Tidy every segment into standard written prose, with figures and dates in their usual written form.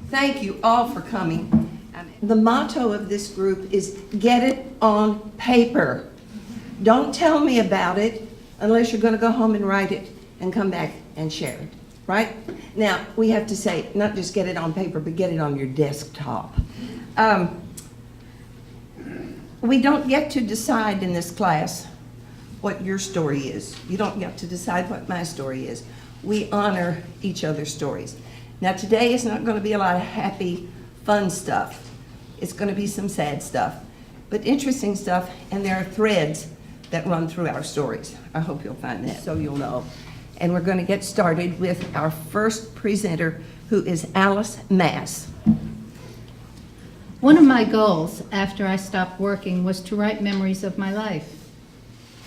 Thank you all for coming. The motto of this group is get it on paper. Don't tell me about it unless you're going to go home and write it and come back and share it, right? Now, we have to say, not just get it on paper, but get it on your desktop. We don't get to decide in this class what your story is. You don't get to decide what my story is. We honor each other's stories. Now, today is not going to be a lot of happy, fun stuff. It's going to be some sad stuff, but interesting stuff, and there are threads that run through our stories. I hope you'll find that, so you'll know. And we're going to get started with our first presenter, who is Alice Mass. One of my goals after I stopped working was to write memories of my life.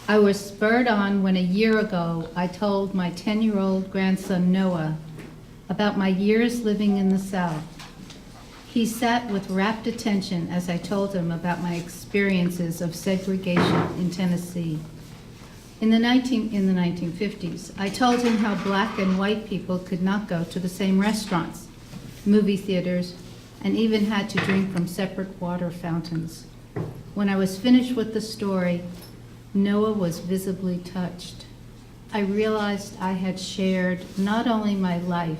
I was spurred on when a year ago I told my 10-year-old grandson Noah about my years living in the South. He sat with rapt attention as I told him about my experiences of segregation in Tennessee. In the 1950s, I told him how black and white people could not go to the same restaurants, movie theaters, and even had to drink from separate water fountains. When I was finished with the story, Noah was visibly touched. I realized I had shared not only my life,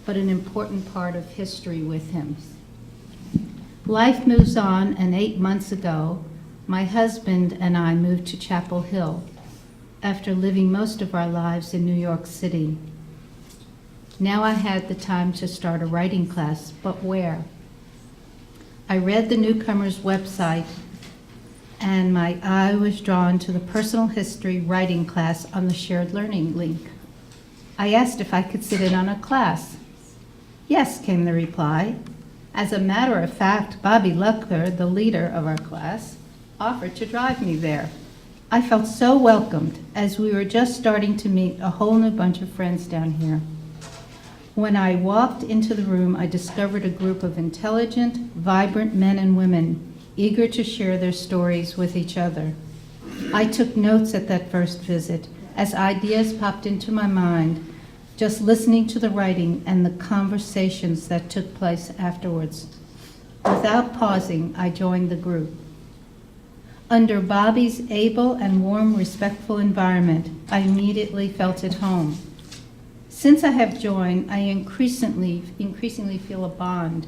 but an important part of history with him. Life moves on, and 8 months ago, my husband and I moved to Chapel Hill after living most of our lives in New York City. Now I had the time to start a writing class, but where? I read the newcomer's website, and my eye was drawn to the personal history writing class on the shared learning link. I asked if I could sit in on a class. Yes, came the reply. As a matter of fact, Bobby Lucker, the leader of our class, offered to drive me there. I felt so welcomed, as we were just starting to meet a whole new bunch of friends down here. When I walked into the room, I discovered a group of intelligent, vibrant men and women, eager to share their stories with each other. I took notes at that first visit, as ideas popped into my mind, just listening to the writing and the conversations that took place afterwards. Without pausing, I joined the group. Under Bobby's able and warm, respectful environment, I immediately felt at home. Since I have joined, I increasingly feel a bond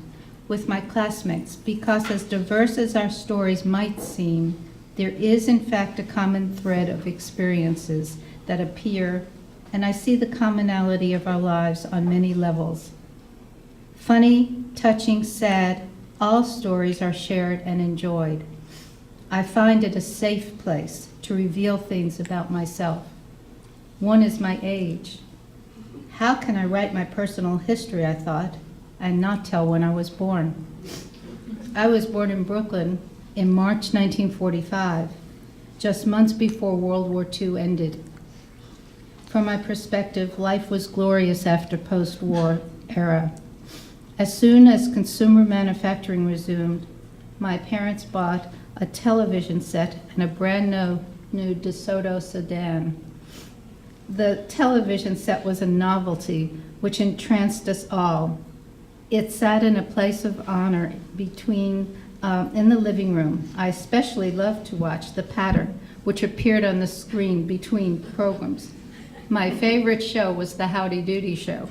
with my classmates because, as diverse as our stories might seem, there is in fact a common thread of experiences that appear, and I see the commonality of our lives on many levels. Funny, touching, sad, all stories are shared and enjoyed. I find it a safe place to reveal things about myself. One is my age. How can I write my personal history, I thought, and not tell when I was born? I was born in Brooklyn in March 1945, just months before World War II ended. From my perspective, life was glorious after post-war era. As soon as consumer manufacturing resumed, my parents bought a television set and a brand new DeSoto sedan. The television set was a novelty which entranced us all. It sat in a place of honor in the living room. I especially loved to watch the pattern which appeared on the screen between programs. My favorite show was the Howdy Doody show,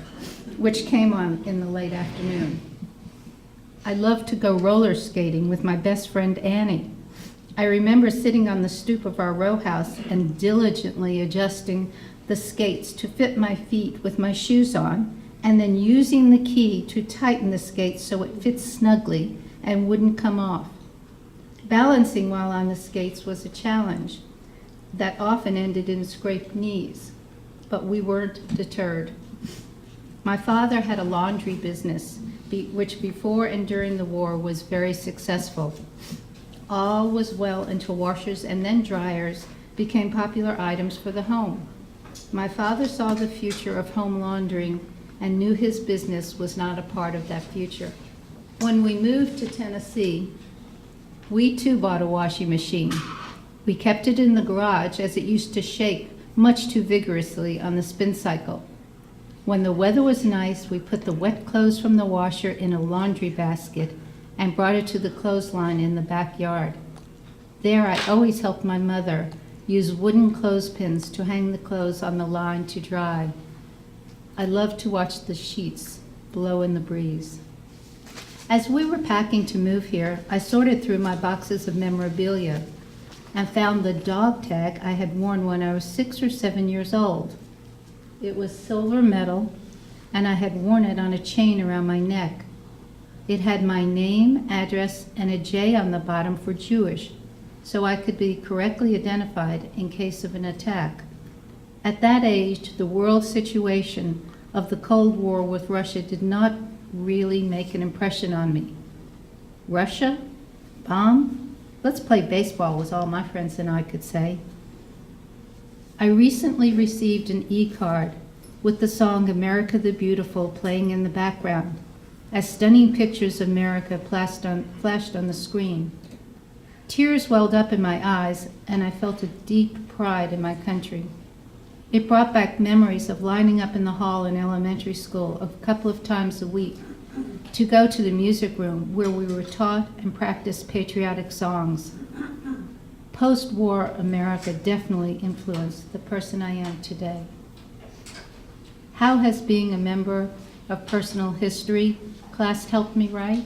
which came on in the late afternoon. I loved to go roller skating with my best friend Annie. I remember sitting on the stoop of our row house and diligently adjusting the skates to fit my feet with my shoes on, and then using the key to tighten the skates so it fits snugly and wouldn't come off. Balancing while on the skates was a challenge that often ended in scraped knees, but we weren't deterred. My father had a laundry business, which before and during the war was very successful. All was well until washers and then dryers became popular items for the home. My father saw the future of home laundering and knew his business was not a part of that future. When we moved to Tennessee, we too bought a washing machine. We kept it in the garage as it used to shake much too vigorously on the spin cycle. When the weather was nice, we put the wet clothes from the washer in a laundry basket and brought it to the clothesline in the backyard. There, I always helped my mother use wooden clothespins to hang the clothes on the line to dry. I loved to watch the sheets blow in the breeze. As we were packing to move here, I sorted through my boxes of memorabilia and found the dog tag I had worn when I was 6 or 7 years old. It was silver metal, and I had worn it on a chain around my neck. It had my name, address, and a J on the bottom for Jewish, so I could be correctly identified in case of an attack. At that age, the world situation of the Cold War with Russia did not really make an impression on me. Russia? Bomb? Let's play baseball, was all my friends and I could say. I recently received an e-card with the song America the Beautiful playing in the background, as stunning pictures of America flashed on the screen. Tears welled up in my eyes, and I felt a deep pride in my country. It brought back memories of lining up in the hall in elementary school a couple of times a week to go to the music room where we were taught and practiced patriotic songs. Post-war America definitely influenced the person I am today. How has being a member of Personal History class helped me write?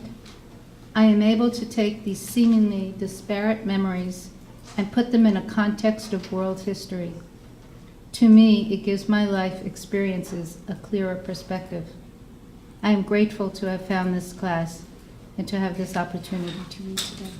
I am able to take these seemingly disparate memories and put them in a context of world history. To me, it gives my life experiences a clearer perspective. I am grateful to have found this class and to have this opportunity to read today.